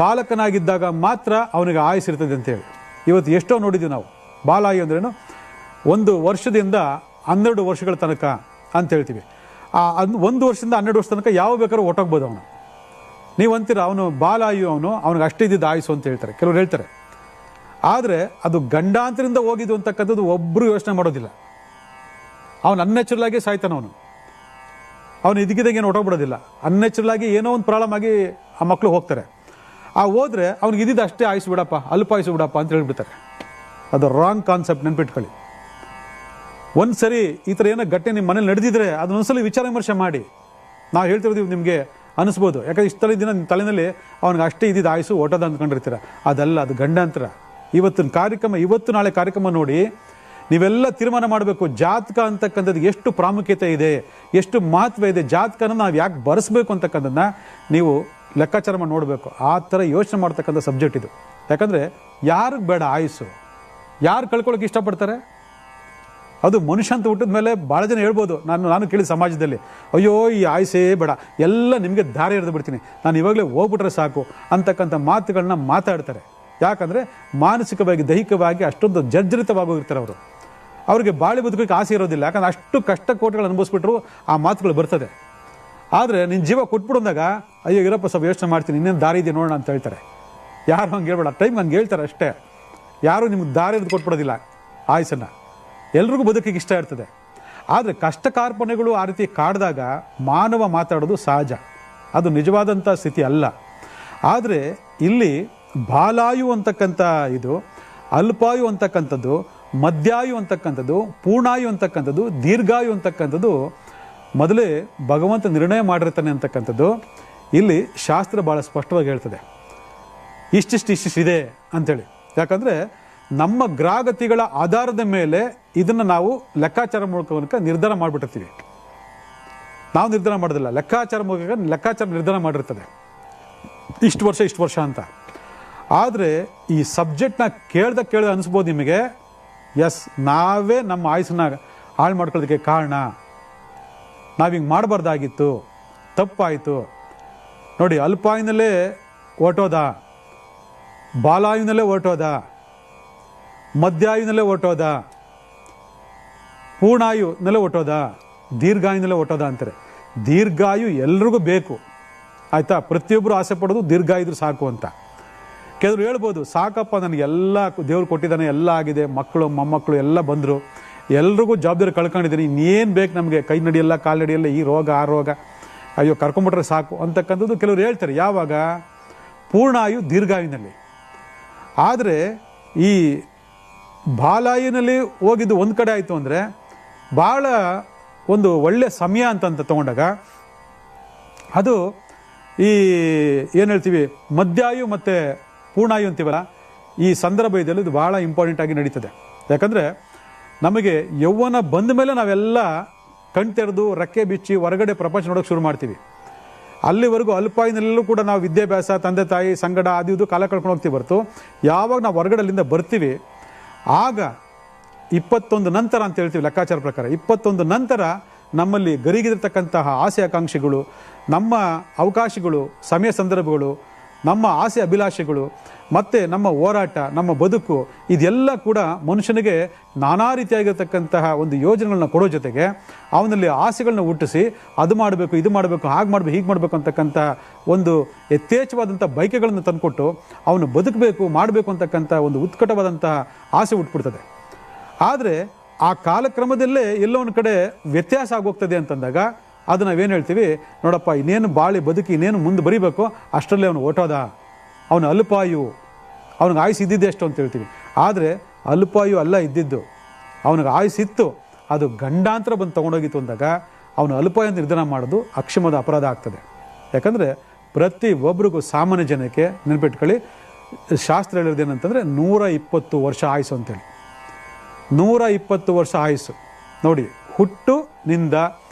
ಬಾಲಕನಾಗಿದ್ದಾಗ ಮಾತ್ರ ಅವನಿಗೆ ಆಯುಸ್ ಇರ್ತದೆ ಅಂತೇಳಿ. ಇವತ್ತು ಎಷ್ಟೋ ನೋಡಿದ್ದೀವಿ ನಾವು. ಬಾಲಾಯು ಅಂದ್ರೇನು? 1 ವರ್ಷದಿಂದ 12 ವರ್ಷಗಳ ತನಕ ಅಂತ ಹೇಳ್ತೀವಿ. 1 ವರ್ಷದಿಂದ 12 ವರ್ಷ ತನಕ ಯಾವ ಬೇಕಾದ್ರೂ ಹೊಟ್ಟೋಗ್ಬೋದು ಅವನು. ನೀವು ಅಂತೀರ ಅವನು ಬಾಲಾಯು, ಅವನಿಗೆ ಅಷ್ಟೇ ಇದ್ದಿದ್ದು ಆಯುಸು ಅಂತ ಹೇಳ್ತಾರೆ, ಕೆಲವರು ಹೇಳ್ತಾರೆ. ಆದರೆ ಅದು ಗಂಡಾಂತರಿಂದ ಹೋಗಿದ್ದು ಅಂತಕ್ಕಂಥದ್ದು ಒಬ್ಬರು ಯೋಚನೆ ಮಾಡೋದಿಲ್ಲ. ಅವನು ಅನ್ನೆಚುರಲ್ ಆಗಿ ಸಾಯ್ತಾನೆ. ಅವನು ಇದಕ್ಕಿದ್ದಾಗ ಏನು ಹೊಟ್ಟೋಗ್ಬಿಡೋದಿಲ್ಲ. ಅನ್ನೆಚುರಲ್ ಆಗಿ ಏನೋ ಒಂದು ಪ್ರಾಬ್ಲಮ್ ಆಗಿ ಆ ಮಕ್ಕಳು ಹೋಗ್ತಾರೆ. ಹೋದರೆ ಅವ್ನಿಗೆ ಇದ್ದಿದ್ದು ಅಷ್ಟೇ ಆಯುಸು ಬಿಡಪ್ಪ, ಅಲ್ಪ ಆಯುಸು ಬಿಡಪ್ಪ ಅಂತ ಹೇಳ್ಬಿಡ್ತಾರೆ. ಅದು ರಾಂಗ್ ಕಾನ್ಸೆಪ್ಟ್, ನೆನ್ಪಿಟ್ಕೊಳ್ಳಿ. ಒಂದು ಸರಿ ಈ ಥರ ಏನೋ ಘಟನೆ ನಿಮ್ಮ ಮನೇಲಿ ನಡೆದಿದ್ರೆ ಅದನ್ನೊಂದ್ಸಲಿ ವಿಚಾರ ವಿಮರ್ಶೆ ಮಾಡಿ. ನಾವು ಹೇಳ್ತಿರೋದು ನಿಮಗೆ ಅನಿಸ್ಬೋದು, ಯಾಕಂದ್ರೆ ಇಷ್ಟು ದಿನ ನಿಮ್ಮ ತಲೆಯಲ್ಲಿ ಅವ್ನಿಗೆ ಅಷ್ಟೇ ಇದ್ದಿದ್ದು ಆಯುಸು ಓಟೋದ ಅಂದ್ಕೊಂಡಿರ್ತೀರ. ಅದಲ್ಲ, ಅದು ಗಂಡಾಂತರ. ಇವತ್ತಿನ ಕಾರ್ಯಕ್ರಮ, ಇವತ್ತು ನಾಳೆ ಕಾರ್ಯಕ್ರಮ ನೋಡಿ ನೀವೆಲ್ಲ ತೀರ್ಮಾನ ಮಾಡಬೇಕು. ಜಾತಕ ಅಂತಕ್ಕಂಥದ್ದು ಎಷ್ಟು ಪ್ರಾಮುಖ್ಯತೆ ಇದೆ, ಎಷ್ಟು ಮಹತ್ವ ಇದೆ, ಜಾತಕನ ನಾವು ಯಾಕೆ ಬರೆಸ್ಬೇಕು ಅಂತಕ್ಕಂಥದ್ದನ್ನ ನೀವು ಲೆಕ್ಕಾಚಾರ ಮಾಡಿ ನೋಡಬೇಕು. ಆ ಥರ ಯೋಚನೆ ಮಾಡ್ತಕ್ಕಂಥ ಸಬ್ಜೆಕ್ಟ್ ಇದು. ಯಾಕಂದರೆ ಯಾರಿಗೆ ಬೇಡ ಆಯುಸ್ಸು? ಯಾರು ಕಳ್ಕೊಳ್ಳೋಕೆ ಇಷ್ಟಪಡ್ತಾರೆ? ಅದು ಮನುಷ್ಯ ಅಂತ ಹುಟ್ಟಿದ ಮೇಲೆ ಭಾಳ ಜನ ಹೇಳ್ಬೋದು, ನಾನು ಕೇಳಿ ಸಮಾಜದಲ್ಲಿ, ಅಯ್ಯೋ ಈ ಆಯುಸೇ ಬೇಡ, ಎಲ್ಲ ನಿಮಗೆ ದಾರಿ ಎರೆದು ಬಿಡ್ತೀನಿ, ನಾನು ಇವಾಗಲೇ ಹೋಗ್ಬಿಟ್ರೆ ಸಾಕು ಅಂತಕ್ಕಂಥ ಮಾತುಗಳನ್ನ ಮಾತಾಡ್ತಾರೆ. ಯಾಕಂದರೆ ಮಾನಸಿಕವಾಗಿ ದೈಹಿಕವಾಗಿ ಅಷ್ಟೊಂದು ಜರ್ಜರಿತವಾಗೋಗಿರ್ತಾರೆ ಅವರು. ಅವ್ರಿಗೆ ಬಾಳಿ ಬದುಕೋಕ್ಕೆ ಆಸೆ ಇರೋದಿಲ್ಲ, ಯಾಕಂದ್ರೆ ಅಷ್ಟು ಕಷ್ಟ ಕೋಟೆಗಳು ಅನುಭವಿಸ್ಬಿಟ್ರು ಆ ಮಾತುಗಳು ಬರ್ತದೆ. ಆದರೆ ನಿನ್ನ ಜೀವ ಕೊಟ್ಬಿಡೋದಾಗ ಅಯ್ಯೋ ಇರಪ್ಪ ಸ್ವಲ್ಪ ಯೋಚನೆ ಮಾಡ್ತೀನಿ, ಇನ್ನೇನು ದಾರಿ ಇದೆ ನೋಡೋಣ ಅಂತ ಹೇಳ್ತಾರೆ. ಯಾರು ಹಂಗೆ ಹೇಳ್ಬೇಡ, ಟೈಮ್ ಹಂಗೆ ಹೇಳ್ತಾರೆ ಅಷ್ಟೇ. ಯಾರೂ ನಿಮ್ಗೆ ದಾರಿ ಎರೆದು ಕೊಟ್ಬಿಡೋದಿಲ್ಲ ಆಯುಸನ್ನು. ಎಲ್ರಿಗೂ ಬದುಕಿಗೆ ಇಷ್ಟ ಇರ್ತದೆ. ಆದರೆ ಕಷ್ಟ ಕಾರ್ಪಣ್ಯಗಳು ಆ ರೀತಿ ಕಾಡಿದಾಗ ಮಾನವ ಮಾತಾಡೋದು ಸಹಜ, ಅದು ನಿಜವಾದಂಥ ಸ್ಥಿತಿ ಅಲ್ಲ. ಆದರೆ ಇಲ್ಲಿ ಬಾಲಾಯು ಅಂತಕ್ಕಂಥ ಇದು, ಅಲ್ಪಾಯು ಅಂತಕ್ಕಂಥದ್ದು, ಮಧ್ಯಾಯು ಅಂತಕ್ಕಂಥದ್ದು, ಪೂರ್ಣಾಯು ಅಂತಕ್ಕಂಥದ್ದು, ದೀರ್ಘಾಯು ಅಂತಕ್ಕಂಥದ್ದು ಮೊದಲೇ ಭಗವಂತ ನಿರ್ಣಯ ಮಾಡಿರ್ತಾನೆ ಅಂತಕ್ಕಂಥದ್ದು ಇಲ್ಲಿ ಶಾಸ್ತ್ರ ಭಾಳ ಸ್ಪಷ್ಟವಾಗಿ ಹೇಳ್ತದೆ. ಇಷ್ಟಿಷ್ಟಿದೆ ಅಂಥೇಳಿ. ಯಾಕಂದರೆ ನಮ್ಮ ಗ್ರಹಗತಿಗಳ ಆಧಾರದ ಮೇಲೆ ಇದನ್ನು ನಾವು ಲೆಕ್ಕಾಚಾರ ಮೂಲಕ ನಿರ್ಧಾರ ಮಾಡಿಬಿಟ್ಟಿರ್ತೀವಿ. ನಾವು ನಿರ್ಧಾರ ಮಾಡೋದಿಲ್ಲ, ಲೆಕ್ಕಾಚಾರ ನಿರ್ಧಾರ ಮಾಡಿರ್ತದೆ, ಇಷ್ಟು ವರ್ಷ ಅಂತ. ಆದರೆ ಈ ಸಬ್ಜೆಕ್ಟ್ನ ಕೇಳ್ದ ಅನಿಸ್ಬೋದು ನಿಮಗೆ, ಎಸ್ ನಾವೇ ನಮ್ಮ ಆಯುಸನ್ನ ಹಾಳು ಮಾಡ್ಕೊಳ್ಳೋದಕ್ಕೆ ಕಾರಣ, ನಾವು ಹಿಂಗೆ ಮಾಡಬಾರ್ದಾಗಿತ್ತು, ತಪ್ಪಾಯಿತು. ನೋಡಿ, ಅಲ್ಪಾಯುನಲ್ಲೇ ಹೊರಟೋದ, ಬಾಲಾಯುನಲ್ಲೇ ಹೊರಟೋದ, ಮಧ್ಯಾಯುನಲ್ಲೇ ಹೊರಟೋದ, ಪೂರ್ಣಾಯುನಲ್ಲೇ ಹೊರಟೋದ, ದೀರ್ಘಾಯುನಲ್ಲೇ ಹೊರಟೋದ ಅಂತಾರೆ. ದೀರ್ಘಾಯು ಎಲ್ರಿಗೂ ಬೇಕು, ಆಯಿತಾ? ಪ್ರತಿಯೊಬ್ಬರು ಆಸೆ ಪಡೋದು ದೀರ್ಘಾಯುದ್ರು ಸಾಕು ಅಂತ. ಕೆಲವರು ಹೇಳ್ಬೋದು, ಸಾಕಪ್ಪ ನನಗೆಲ್ಲ ದೇವ್ರು ಕೊಟ್ಟಿದ್ದಾನೆ, ಎಲ್ಲ ಆಗಿದೆ, ಮಕ್ಕಳು ಮೊಮ್ಮಕ್ಕಳು ಎಲ್ಲ ಬಂದರು, ಎಲ್ರಿಗೂ ಜವಾಬ್ದಾರಿ ಕಳ್ಕೊಂಡಿದ್ದೀನಿ, ಇನ್ನೇನು ಬೇಕು ನಮಗೆ, ಕೈ ನಡೆಯಲ್ಲ ಕಾಲು ನಡೆಯಲ್ಲ, ಈ ರೋಗ ಆ ರೋಗ, ಅಯ್ಯೋ ಕರ್ಕೊಂಬಿಟ್ರೆ ಸಾಕು ಅಂತಕ್ಕಂಥದ್ದು ಕೆಲವರು ಹೇಳ್ತಾರೆ. ಯಾವಾಗ? ಪೂರ್ಣಾಯು ದೀರ್ಘಾಯುನಲ್ಲಿ. ಆದರೆ ಈ ಬಾಲಾಯುನಲ್ಲಿ ಹೋಗಿದ್ದು ಒಂದು ಕಡೆ ಆಯಿತು ಅಂದರೆ ಭಾಳ ಒಂದು ಒಳ್ಳೆಯ ಸಮಯ ಅಂತ ತಗೊಂಡಾಗ ಅದು ಈ ಏನು ಹೇಳ್ತೀವಿ ಮಧ್ಯಾಯು ಮತ್ತು ಪೂರ್ಣಾಯು ಅಂತೀವಲ್ಲ, ಈ ಸಂದರ್ಭ ಇದೆಯಲ್ಲ, ಇದು ಭಾಳ ಇಂಪಾರ್ಟೆಂಟಾಗಿ ನಡೀತದೆ. ಯಾಕಂದರೆ ನಮಗೆ ಯೌವನ ಬಂದ ಮೇಲೆ ನಾವೆಲ್ಲ ಕಣ್ತೆರೆದು ರೆಕ್ಕೆ ಬಿಚ್ಚಿ ಹೊರಗಡೆ ಪ್ರಪಂಚ ನೋಡೋಕೆ ಶುರು ಮಾಡ್ತೀವಿ. ಅಲ್ಲಿವರೆಗೂ ಅಲ್ಪಾಯಿನಲ್ಲೂ ಕೂಡ ನಾವು ವಿದ್ಯಾಭ್ಯಾಸ, ತಂದೆ ತಾಯಿ ಸಂಗಡ ಅದು ಇದು ಕಾಲ ಕಳ್ಕೊಂಡು ಹೋಗ್ತೀವಿ ಹೊರತು, ಯಾವಾಗ ನಾವು ಹೊರಗಡೆಲಿಂದ ಬರ್ತೀವಿ ಆಗ 21 ನಂತರ ಅಂತ ಹೇಳ್ತೀವಿ ಲೆಕ್ಕಾಚಾರ ಪ್ರಕಾರ. 21 ನಂತರ ನಮ್ಮಲ್ಲಿ ಗರಿಗಿರ್ತಕ್ಕಂತಹ ಆಸೆ ಆಕಾಂಕ್ಷೆಗಳು, ನಮ್ಮ ಅವಕಾಶಗಳು, ಸಮಯ ಸಂದರ್ಭಗಳು, ನಮ್ಮ ಆಸೆ ಅಭಿಲಾಷೆಗಳು ಮತ್ತು ನಮ್ಮ ಹೋರಾಟ, ನಮ್ಮ ಬದುಕು, ಇದೆಲ್ಲ ಕೂಡ ಮನುಷ್ಯನಿಗೆ ನಾನಾ ರೀತಿಯಾಗಿರ್ತಕ್ಕಂತಹ ಒಂದು ಯೋಜನೆಗಳನ್ನ ಕೊಡೋ ಜೊತೆಗೆ ಅವನಲ್ಲಿ ಆಸೆಗಳನ್ನ ಹುಟ್ಟಿಸಿ ಅದು ಮಾಡಬೇಕು, ಇದು ಮಾಡಬೇಕು, ಹಾಗೆ ಮಾಡಬೇಕು, ಹೀಗೆ ಮಾಡಬೇಕು ಅಂತಕ್ಕಂಥ ಒಂದು ಯಥೇಚ್ಛವಾದಂಥ ಬಯಕೆಗಳನ್ನು ತಂದುಕೊಟ್ಟು ಅವನು ಬದುಕಬೇಕು, ಮಾಡಬೇಕು ಅಂತಕ್ಕಂಥ ಒಂದು ಉತ್ಕಟವಾದಂತಹ ಆಸೆ ಹುಟ್ಬಿಡ್ತದೆ. ಆದರೆ ಆ ಕಾಲಕ್ರಮದಲ್ಲೇ ಎಲ್ಲೋ ಒಂದು ಕಡೆ ವ್ಯತ್ಯಾಸ ಆಗೋಗ್ತದೆ ಅಂತಂದಾಗ ಅದು ನಾವೇನು ಹೇಳ್ತೀವಿ, ನೋಡಪ್ಪ ಇನ್ನೇನು ಬಾಳಿ ಬದುಕಿ ಇನ್ನೇನು ಮುಂದೆ ಬರೀಬೇಕು, ಅಷ್ಟರಲ್ಲೇ ಅವನು ಹೊರಟೋದ, ಅವನು ಅಲ್ಪಾಯು, ಅವನಿಗೆ ಆಯುಸ್ ಇದ್ದಿದ್ದೆ ಎಷ್ಟು ಅಂತ ಹೇಳ್ತೀವಿ. ಆದರೆ ಅಲ್ಪಾಯು ಅಲ್ಲ ಇದ್ದಿದ್ದು, ಅವನಿಗೆ ಆಯುಸ್ಸಿತ್ತು, ಅದು ಗಂಡಾಂತರ ಬಂದು ತೊಗೊಂಡೋಗಿತ್ತು ಅಂದಾಗ ಅವನು ಅಲ್ಪಾಯು ಅಂತ ನಿರ್ಧಾರ ಮಾಡೋದು ಅಕ್ಷಮದ ಅಪರಾಧ ಆಗ್ತದೆ. ಯಾಕಂದರೆ ಪ್ರತಿ ಒಬ್ರಿಗೂ ಸಾಮಾನ್ಯ ಜನಕ್ಕೆ ನೆನಪಿಟ್ಕೊಳ್ಳಿ, ಶಾಸ್ತ್ರ ಹೇಳಿರೋದು ಏನಂತಂದರೆ 120 ವರ್ಷ ಆಯುಸ್ಸು ಅಂತೇಳಿ. 120 ವರ್ಷ ಆಯುಸ್ಸು ನೋಡಿ, ಹುಟ್ಟುನಿಂದ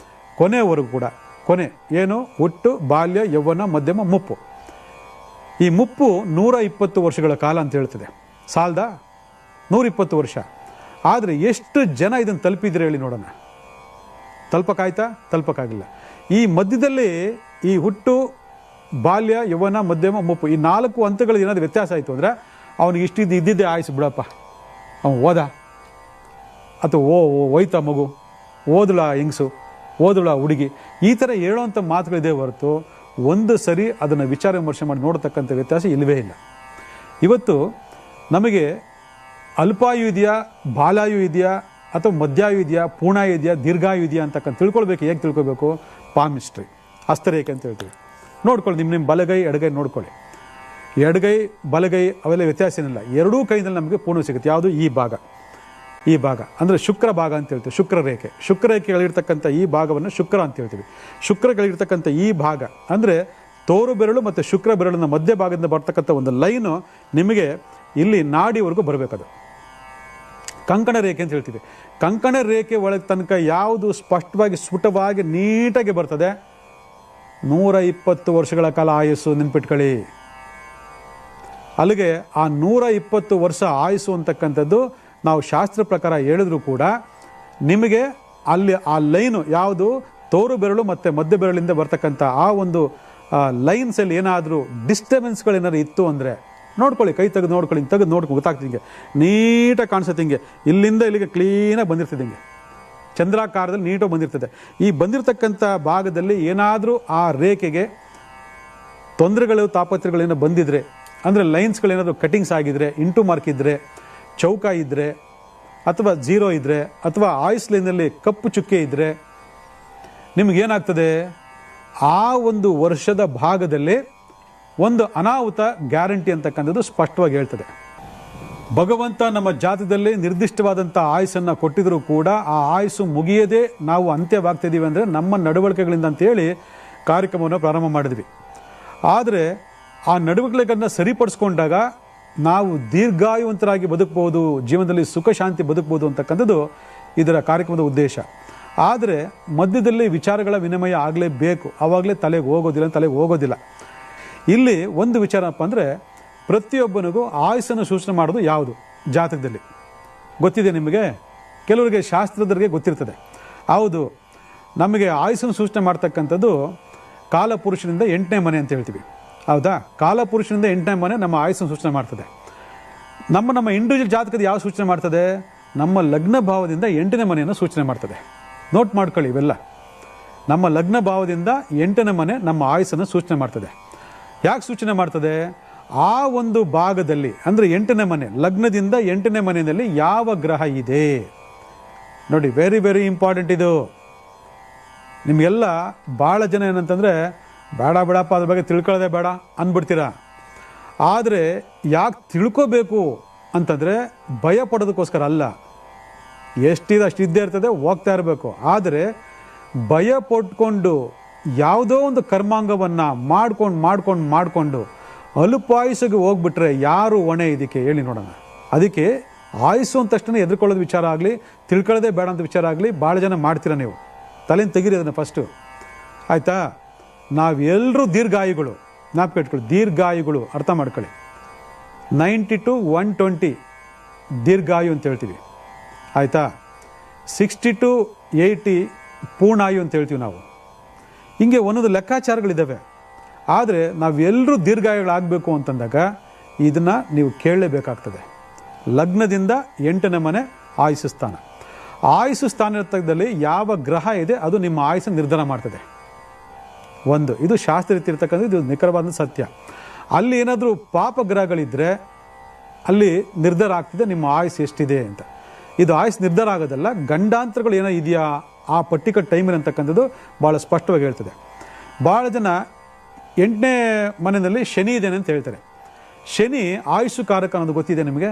ಕೊನೆವರೆಗೂ ಕೂಡ. ಕೊನೆ ಏನು? ಹುಟ್ಟು, ಬಾಲ್ಯ, ಯೌವನ, ಮಧ್ಯಮ, ಮುಪ್ಪು. ಈ ಮುಪ್ಪು 120 ವರ್ಷಗಳ ಕಾಲ ಅಂತ ಹೇಳ್ತದೆ. ಸಾಲ್ದ 120 ವರ್ಷ. ಆದರೆ ಎಷ್ಟು ಜನ ಇದನ್ನು ತಲುಪಿದ್ರೆ ಹೇಳಿ ನೋಡೋಣ. ತಲುಪಕ್ಕಾಯ್ತಾ? ತಲುಪಕ್ಕಾಗಿಲ್ಲ. ಈ ಮಧ್ಯದಲ್ಲಿ ಈ ಹುಟ್ಟು, ಬಾಲ್ಯ, ಯೌವನ, ಮಧ್ಯಮ, ಮುಪ್ಪು, ಈ 4 ಹಂತಗಳು ಏನಾದರೂ ವ್ಯತ್ಯಾಸ ಆಯಿತು ಅಂದರೆ ಅವನಿಗೆ ಇದ್ದಿದ್ದೇ ಆಯುಸ್ ಬಿಡಪ್ಪ, ಅವನು ಓದ ಅಥವಾ ಹೋಯ್ತಾ ಮಗು, ಓದಳ ಹೆಂಗಸು, ಓದಳ ಹುಡುಗಿ, ಈ ಥರ ಹೇಳೋವಂಥ ಮಾತುಗಳಿದೆ ಹೊರತು ಒಂದು ಸರಿ ಅದನ್ನು ವಿಚಾರ ವಿಮರ್ಶೆ ಮಾಡಿ ನೋಡ್ತಕ್ಕಂಥ ವ್ಯತ್ಯಾಸ ಇಲ್ಲವೇ ಇಲ್ಲ. ಇವತ್ತು ನಮಗೆ ಅಲ್ಪಾಯು ಇದೆಯಾ, ಬಾಲಾಯು ಇದೆಯಾ, ಅಥವಾ ಮಧ್ಯಾಯು ಇದೆಯಾ, ಪೂರ್ಣಾಯು ಇದೆಯಾ, ದೀರ್ಘಾಯು ಇದೆಯಾ ಅಂತಕ್ಕಂಥ ತಿಳ್ಕೊಳ್ಬೇಕು. ಹೇಗೆ ತಿಳ್ಕೊಬೇಕು? ಪಾಮಿಸ್ಟ್ರಿ, ಹಸ್ತರೇಖೆ ಅಂತ ಹೇಳ್ತೀವಿ. ನೋಡ್ಕೊಳ್ಳಿ, ನಿಮ್ಮ ಬಲಗೈ ಎಡಗೈ ನೋಡ್ಕೊಳ್ಳಿ. ಎಡಗೈ ಬಲಗೈ ಅವೆಲ್ಲ ವ್ಯತ್ಯಾಸ ಏನಿಲ್ಲ, ಎರಡೂ ಕೈನಲ್ಲಿ ನಮಗೆ ಪೂರ್ಣ ಸಿಗುತ್ತೆ. ಯಾವುದು? ಈ ಭಾಗ ಅಂದರೆ ಶುಕ್ರ ಭಾಗ ಅಂತ ಹೇಳ್ತೀವಿ. ಶುಕ್ರರೇಖೆ, ಶುಕ್ರರೇಖೆಗಳಿರ್ತಕ್ಕಂಥ ಈ ಭಾಗವನ್ನು ಶುಕ್ರ ಅಂತ ಹೇಳ್ತೀವಿ. ಶುಕ್ರಗಳಿರ್ತಕ್ಕಂಥ ಈ ಭಾಗ ಅಂದರೆ ತೋರು ಬೆರಳು ಮತ್ತು ಶುಕ್ರ ಬೆರಳಿನ ಮಧ್ಯ ಭಾಗದಿಂದ ಬರ್ತಕ್ಕಂಥ ಒಂದು ಲೈನು ನಿಮಗೆ ಇಲ್ಲಿ ನಾಡಿವರೆಗೂ ಬರಬೇಕದು. ಕಂಕಣ ರೇಖೆ ಅಂತ ಹೇಳ್ತೀವಿ. ಕಂಕಣ ರೇಖೆ ಒಳಗೆ ತನಕ ಯಾವುದು ಸ್ಪಷ್ಟವಾಗಿ ಸ್ಫುಟವಾಗಿ ನೀಟಾಗಿ ಬರ್ತದೆ, 120 ವರ್ಷಗಳ ಕಾಲ ಆಯುಸ್ಸು. ನೆನ್ಪಿಟ್ಕೊಳ್ಳಿ. ಅಲ್ಲಿಗೆ ಆ 120 ವರ್ಷ ಆಯುಸ್ಸು ಅಂತಕ್ಕಂಥದ್ದು ನಾವು ಶಾಸ್ತ್ರ ಪ್ರಕಾರ ಹೇಳಿದ್ರು ಕೂಡ ನಿಮಗೆ ಅಲ್ಲಿ ಆ ಲೈನು ಯಾವುದು ತೋರು ಬೆರಳು ಮತ್ತು ಮಧ್ಯ ಬೆರಳಿಂದ ಬರ್ತಕ್ಕಂಥ ಆ ಒಂದು ಲೈನ್ಸಲ್ಲಿ ಏನಾದರೂ ಡಿಸ್ಟರ್ಬೆನ್ಸ್ಗಳೇನಾದ್ರು ಇತ್ತು ಅಂದರೆ ನೋಡ್ಕೊಳ್ಳಿ, ಕೈ ತೆಗೆದು ನೋಡ್ಕೊಳ್ಳಿ, ತೆಗೆದು ನೋಡ್ಕೊಂಡು ಗೊತ್ತಾಗ್ತದೆ. ಹಿಂಗೆ ನೀಟಾಗಿ ಕಾಣಿಸುತ್ತೆ, ಹಿಂಗೆ ಇಲ್ಲಿಂದ ಇಲ್ಲಿಗೆ ಕ್ಲೀನಾಗಿ ಬಂದಿರ್ತದೆ, ಹಿಂಗೆ ಚಂದ್ರಾಕಾರದಲ್ಲಿ ನೀಟಾಗಿ ಬಂದಿರ್ತದೆ. ಈ ಬಂದಿರತಕ್ಕಂಥ ಭಾಗದಲ್ಲಿ ಏನಾದರೂ ಆ ರೇಖೆಗೆ ತೊಂದರೆಗಳು ತಾಪತ್ರೆಗಳೇನೋ ಬಂದಿದ್ರೆ, ಅಂದರೆ ಲೈನ್ಸ್ಗಳೇನಾದರೂ ಕಟಿಂಗ್ಸ್ ಆಗಿದ್ರೆ, ಇಂಟು ಮಾರ್ಕ್ ಇದ್ದರೆ, ಚೌಕ ಇದ್ದರೆ, ಅಥವಾ 0 ಇದ್ದರೆ, ಅಥವಾ ಆಯುಸ್ ಲೈನಲ್ಲಿ ಕಪ್ಪು ಚುಕ್ಕೆ ಇದ್ದರೆ ನಿಮಗೇನಾಗ್ತದೆ, ಆ ಒಂದು ವರ್ಷದ ಭಾಗದಲ್ಲಿ ಒಂದು ಅನಾಹುತ ಗ್ಯಾರಂಟಿ ಅಂತಕ್ಕಂಥದ್ದು ಸ್ಪಷ್ಟವಾಗಿ ಹೇಳ್ತದೆ. ಭಗವಂತ ನಮ್ಮ ಜಾತಕದಲ್ಲಿ ನಿರ್ದಿಷ್ಟವಾದಂಥ ಆಯುಸ್ಸನ್ನು ಕೊಟ್ಟಿದ್ರೂ ಕೂಡ ಆ ಆಯುಸ್ಸು ಮುಗಿಯದೇ ನಾವು ಅಂತ್ಯವಾಗ್ತಿದ್ದೀವಿ ಅಂದರೆ ನಮ್ಮ ನಡವಳಿಕೆಗಳಿಂದ ಅಂತೇಳಿ ಕಾರ್ಯಕ್ರಮವನ್ನು ಪ್ರಾರಂಭ ಮಾಡಿದ್ವಿ. ಆದರೆ ಆ ನಡವಳಿಕೆಗಳನ್ನು ಸರಿಪಡಿಸ್ಕೊಂಡಾಗ ನಾವು ದೀರ್ಘಾಯುವಂತರಾಗಿ ಬದುಕ್ಬೋದು, ಜೀವನದಲ್ಲಿ ಸುಖ ಶಾಂತಿ ಬದುಕ್ಬೋದು ಅಂತಕ್ಕಂಥದ್ದು ಇದರ ಕಾರ್ಯಕ್ರಮದ ಉದ್ದೇಶ. ಆದರೆ ಮಧ್ಯದಲ್ಲಿ ವಿಚಾರಗಳ ವಿನಿಮಯ ಆಗಲೇಬೇಕು, ಆವಾಗಲೇ ತಲೆಗೆ ಹೋಗೋದಿಲ್ಲ. ಇಲ್ಲಿ ಒಂದು ವಿಚಾರಪ್ಪ ಅಂದರೆ, ಪ್ರತಿಯೊಬ್ಬನಿಗೂ ಆಯುಸ್ಸನ್ನು ಸೂಚನೆ ಮಾಡೋದು ಯಾವುದು ಜಾತಕದಲ್ಲಿ ಗೊತ್ತಿದೆ ನಿಮಗೆ. ಕೆಲವರಿಗೆ ಶಾಸ್ತ್ರದವರಿಗೆ ಗೊತ್ತಿರ್ತದೆ. ಹೌದು, ನಮಗೆ ಆಯುಸ್ಸನ್ನು ಸೂಚನೆ ಮಾಡ್ತಕ್ಕಂಥದ್ದು ಕಾಲಪುರುಷನಿಂದ 8ನೇ ಮನೆ ಅಂತ ಹೇಳ್ತೀವಿ. ಹೌದಾ? ಕಾಲಪುರುಷನಿಂದ 8ನೇ ಮನೆ ನಮ್ಮ ಆಯುಸ್ಸನ್ನು ಸೂಚನೆ ಮಾಡ್ತದೆ. ನಮ್ಮ ಇಂಡಿವಿಜುವಲ್ ಜಾತಕದ ಯಾವ ಸೂಚನೆ ಮಾಡ್ತದೆ? ನಮ್ಮ ಲಗ್ನ ಭಾವದಿಂದ 8ನೇ ಮನೆಯನ್ನು ಸೂಚನೆ ಮಾಡ್ತದೆ. ನೋಟ್ ಮಾಡ್ಕೊಳ್ಳಿ ಇವೆಲ್ಲ. ನಮ್ಮ ಲಗ್ನ ಭಾವದಿಂದ 8ನೇ ಮನೆ ನಮ್ಮ ಆಯುಸ್ಸನ್ನು ಸೂಚನೆ ಮಾಡ್ತದೆ. ಯಾಕೆ ಸೂಚನೆ ಮಾಡ್ತದೆ? ಆ ಒಂದು ಭಾಗದಲ್ಲಿ ಅಂದರೆ 8ನೇ ಮನೆ, ಲಗ್ನದಿಂದ 8ನೇ ಮನೆಯಲ್ಲಿ ಯಾವ ಗ್ರಹ ಇದೆ ನೋಡಿ. ವೆರಿ ವೆರಿ ಇಂಪಾರ್ಟೆಂಟ್ ಇದು. ನಿಮಗೆಲ್ಲ ಭಾಳ ಜನ ಏನಂತಂದರೆ, ಬೇಡಪ್ಪ ಅದ್ರ ಬಗ್ಗೆ ತಿಳ್ಕೊಳ್ಳೋದೇ ಬೇಡ ಅಂದ್ಬಿಡ್ತೀರಾ. ಆದರೆ ಯಾಕೆ ತಿಳ್ಕೋಬೇಕು ಅಂತಂದರೆ, ಭಯ ಪಡೋದಕ್ಕೋಸ್ಕರ ಅಲ್ಲ. ಎಷ್ಟಿದೆ ಅಷ್ಟು ಇದ್ದೇ ಇರ್ತದೆ, ಹೋಗ್ತಾ ಇರಬೇಕು. ಆದರೆ ಭಯ ಪಟ್ಕೊಂಡು ಯಾವುದೋ ಒಂದು ಕರ್ಮಾಂಗವನ್ನು ಮಾಡ್ಕೊಂಡು ಅಲ್ಪಾಯುಸ್ಸಿಗೆ ಹೋಗ್ಬಿಟ್ರೆ ಯಾರು ಹೊಣೆ ಇದಕ್ಕೆ ಹೇಳಿ ನೋಡೋಣ. ಅದಕ್ಕೆ ಆಯುಸ್ಸು ಅಂತ ತಕ್ಷಣ ಎದುರ್ಕೊಳ್ಳೋದು ವಿಚಾರ ಆಗಲಿ, ತಿಳ್ಕೊಳ್ಳೋದೇ ಬೇಡ ಅಂತ ವಿಚಾರ ಆಗಲಿ ಭಾಳ ಜನ ಮಾಡ್ತೀರ. ನೀವು ತಲೆನ ತೆಗೀರಿ ಅದನ್ನು ಫಸ್ಟು, ಆಯಿತಾ? ನಾವೆಲ್ಲರೂ ದೀರ್ಘಾಯುಗಳು, ಜ್ಞಾಪಕ ಇಟ್ಕೊಳ್ಳಿ, ದೀರ್ಘಾಯುಗಳು. ಅರ್ಥ ಮಾಡ್ಕೊಳ್ಳಿ. 90 to 120 ದೀರ್ಘಾಯು ಅಂತ ಹೇಳ್ತೀವಿ, ಆಯಿತಾ? 60 to 80 ಪೂರ್ಣಾಯು ಅಂತ ಹೇಳ್ತೀವಿ ನಾವು. ಹಿಂಗೆ ಒಂದೊಂದು ಲೆಕ್ಕಾಚಾರಗಳಿದ್ದಾವೆ. ಆದರೆ ನಾವೆಲ್ಲರೂ ದೀರ್ಘಾಯುಗಳಾಗಬೇಕು ಅಂತಂದಾಗ ಇದನ್ನು ನೀವು ಕೇಳಲೇಬೇಕಾಗ್ತದೆ. ಲಗ್ನದಿಂದ 8ನೇ ಮನೆ ಆಯುಸ್ಸು ಸ್ಥಾನ. ಆಯುಸ್ಸು ಸ್ಥಾನದಲ್ಲಿ ಯಾವ ಗ್ರಹ ಇದೆ ಅದು ನಿಮ್ಮ ಆಯುಸ್ಸನ್ನು ನಿರ್ಧಾರ ಮಾಡ್ತದೆ. ಒಂದು ಇದು ಶಾಸ್ತ್ರ ರೀತಿ ಇರ್ತಕ್ಕಂಥದ್ದು, ಇದು ನಿಖರವಾದ ಸತ್ಯ. ಅಲ್ಲಿ ಏನಾದರೂ ಪಾಪ ಗ್ರಹಗಳಿದ್ದರೆ ಅಲ್ಲಿ ನಿರ್ಧಾರ ಆಗ್ತಿದೆ ನಿಮ್ಮ ಆಯುಸ್ಸು ಎಷ್ಟಿದೆ ಅಂತ. ಇದು ಆಯುಸ್ಸು ನಿರ್ಧಾರ ಆಗೋದಲ್ಲ, ಗಂಡಾಂತರಗಳು ಏನೋ ಇದೆಯಾ ಆ ಪರ್ಟಿಕ್ಯುಲರ್ ಟೈಮಲ್ಲಿ ಅಂತಕ್ಕಂಥದ್ದು ಭಾಳ ಸ್ಪಷ್ಟವಾಗಿ ಹೇಳ್ತದೆ. ಭಾಳ ಜನ 8ನೇ ಮನೆಯಲ್ಲಿ ಶನಿ ಇದ್ದೇನೆ ಅಂತ ಹೇಳ್ತಾರೆ. ಶನಿ ಆಯುಸ್ಸು ಕಾರಕ ಅನ್ನೋದು ಗೊತ್ತಿದೆ ನಿಮಗೆ.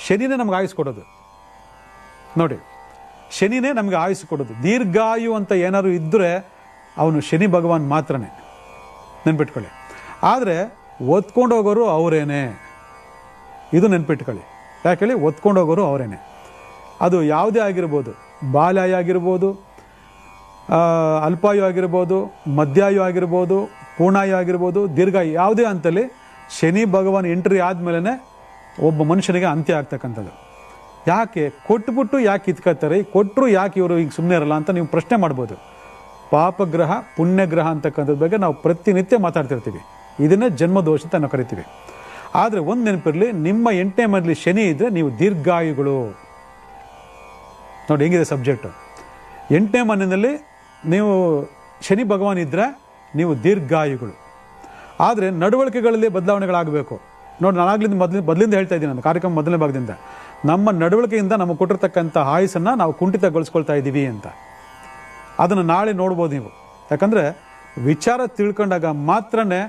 ಶನಿನೇ ನಮ್ಗೆ ಆಯುಸ್ಸು ಕೊಡೋದು ನೋಡಿ, ಶನಿನೇ ನಮಗೆ ಆಯುಸ್ಸು ಕೊಡೋದು. ದೀರ್ಘಾಯು ಅಂತ ಏನಾದ್ರು ಇದ್ದರೆ ಅವನು ಶನಿ ಭಗವಾನ್ ಮಾತ್ರನೇ, ನೆನ್ಪಿಟ್ಕೊಳ್ಳಿ. ಆದರೆ ಒತ್ಕೊಂಡು ಹೋಗೋರು ಅವರೇನೆ, ಇದು ನೆನ್ಪಿಟ್ಕೊಳ್ಳಿ. ಯಾಕೇಳಿ ಒತ್ಕೊಂಡು ಹೋಗೋರು ಅವರೇನೆ. ಅದು ಯಾವುದೇ ಆಗಿರ್ಬೋದು, ಬಾಲ್ಯಾಯು ಆಗಿರ್ಬೋದು, ಅಲ್ಪಾಯು ಆಗಿರ್ಬೋದು, ಮಧ್ಯಾಯು ಆಗಿರ್ಬೋದು, ಪೂರ್ಣಾಯು ಆಗಿರ್ಬೋದು, ದೀರ್ಘಾಯು, ಯಾವುದೇ ಅಂತಲ್ಲಿ ಶನಿ ಭಗವಾನ್ ಎಂಟ್ರಿ ಆದಮೇಲೆ ಒಬ್ಬ ಮನುಷ್ಯನಿಗೆ ಅಂತ್ಯ ಆಗ್ತಕ್ಕಂಥದ್ದು. ಯಾಕೆ ಕೊಟ್ಬಿಟ್ಟು ಯಾಕೆ ಕಿತ್ಕೊಳ್ತಾರೆ, ಕೊಟ್ಟರು ಯಾಕೆ ಇವರು ಈಗ ಸುಮ್ಮನೆ ಇರಲ್ಲ ಅಂತ ನೀವು ಪ್ರಶ್ನೆ ಮಾಡ್ಬೋದು. ಪಾಪಗ್ರಹ ಪುಣ್ಯಗ್ರಹ ಅಂತಕ್ಕಂಥದ್ದು ಬಗ್ಗೆ ನಾವು ಪ್ರತಿನಿತ್ಯ ಮಾತಾಡ್ತಿರ್ತೀವಿ. ಇದನ್ನೇ ಜನ್ಮದೋಷ ಅಂತ ನಾವು ಕರಿತೀವಿ. ಆದರೆ ಒಂದು ನೆನಪಿರಲಿ, ನಿಮ್ಮ 8ನೇ ಮನೆಯಲ್ಲಿ ಶನಿ ಇದ್ದರೆ ನೀವು ದೀರ್ಘಾಯುಗಳು. ನೋಡಿ ಹೆಂಗಿದೆ ಸಬ್ಜೆಕ್ಟು. 8ನೇ ಮನೆಯಲ್ಲಿ ನೀವು ಶನಿ ಭಗವಾನ್ ಇದ್ದರೆ ನೀವು ದೀರ್ಘಾಯುಗಳು. ಆದರೆ ನಡವಳಿಕೆಗಳಲ್ಲಿ ಬದಲಾವಣೆಗಳಾಗಬೇಕು. ನೋಡಿ, ನಾನಾಗ್ಲಿಂದ ಮೊದಲಿಂದ ಹೇಳ್ತಾ ಇದ್ದೀನಿ, ನನ್ನ ಕಾರ್ಯಕ್ರಮ ಮೊದಲನೇ ಭಾಗದಿಂದ, ನಮ್ಮ ನಡವಳಿಕೆಯಿಂದ ನಮಗೆ ಕೊಟ್ಟಿರ್ತಕ್ಕಂಥ ಆಯುಸ್ಸನ್ನು ನಾವು ಕುಂಠಿತಗೊಳಿಸ್ಕೊಳ್ತಾ ಇದ್ದೀವಿ ಅಂತ. ಅದನ್ನು ನಾಳೆ ನೋಡ್ಬೋದು ನೀವು. ಯಾಕಂದರೆ ವಿಚಾರ ತಿಳ್ಕೊಂಡಾಗ ಮಾತ್ರನೇ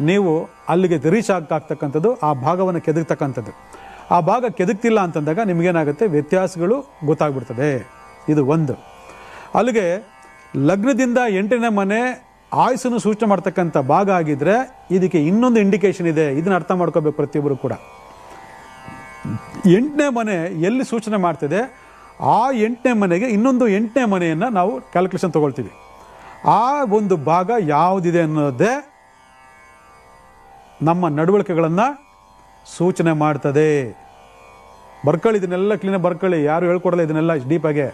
ನೀವು ಅಲ್ಲಿಗೆ ರೀಚ್ ಆಗ್ತಕ್ಕಂಥದ್ದು, ಆ ಭಾಗವನ್ನು ಕೆದಕ್ತಕ್ಕಂಥದ್ದು. ಆ ಭಾಗ ಕೆದಕ್ತಿಲ್ಲ ಅಂತಂದಾಗ ನಿಮಗೇನಾಗುತ್ತೆ, ವ್ಯತ್ಯಾಸಗಳು ಗೊತ್ತಾಗ್ಬಿಡ್ತದೆ. ಇದು ಒಂದು. ಅಲ್ಲಿಗೆ ಲಗ್ನದಿಂದ 8ನೇ ಮನೆ ಆಯುಸ್ಸನ್ನು ಸೂಚನೆ ಮಾಡ್ತಕ್ಕಂಥ ಭಾಗ ಆಗಿದ್ದರೆ ಇದಕ್ಕೆ ಇನ್ನೊಂದು ಇಂಡಿಕೇಶನ್ ಇದೆ. ಇದನ್ನು ಅರ್ಥ ಮಾಡ್ಕೋಬೇಕು ಪ್ರತಿಯೊಬ್ಬರು ಕೂಡ. 8ನೇ ಮನೆ ಎಲ್ಲಿ ಸೂಚನೆ ಮಾಡ್ತಿದೆ, ಆ 8ನೇ ಮನೆಗೆ ಇನ್ನೊಂದು 8ನೇ ಮನೆಯನ್ನು ನಾವು ಕ್ಯಾಲ್ಕುಲೇಷನ್ ತೊಗೊಳ್ತೀವಿ. ಆ ಒಂದು ಭಾಗ ಯಾವುದಿದೆ ಅನ್ನೋದೇ ನಮ್ಮ ನಡವಳಿಕೆಗಳನ್ನು ಸೂಚನೆ ಮಾಡ್ತದೆ. ಬರ್ಕೊಳ್ಳಿ, ಇದನ್ನೆಲ್ಲ ಕ್ಲೀನಾಗಿ ಬರ್ಕೊಳ್ಳಿ, ಯಾರು ಹೇಳ್ಕೊಡಲ್ಲ ಇದನ್ನೆಲ್ಲ ಡೀಪಾಗೆ.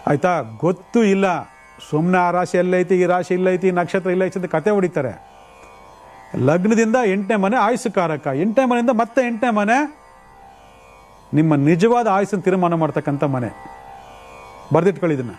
ಆಯಿತಾ, ಗೊತ್ತೂ ಇಲ್ಲ, ಸುಮ್ಮನೆ ಆ ರಾಶಿ ಎಲ್ಲೈತಿ, ಈ ರಾಶಿ ಇಲ್ಲೈತಿ, ಈ ನಕ್ಷತ್ರ ಇಲ್ಲೈತಿ ಅಂತ ಕತೆ ಹೊಡಿತಾರೆ. ಲಗ್ನದಿಂದ 8ನೇ ಮನೆ ಆಯುಸ್ಸುಕಾರಕ, 8ನೇ ಮನೆಯಿಂದ ಮತ್ತೆ 8ನೇ ಮನೆ ನಿಮ್ಮ ನಿಜವಾದ ಆಯುಸ್ಸನ್ನು ತೀರ್ಮಾನ ಮಾಡ್ತಕ್ಕಂಥ ಮನೆ. ಬರೆದಿಟ್ಕೊಳ್ಳಿ ಇದನ್ನು.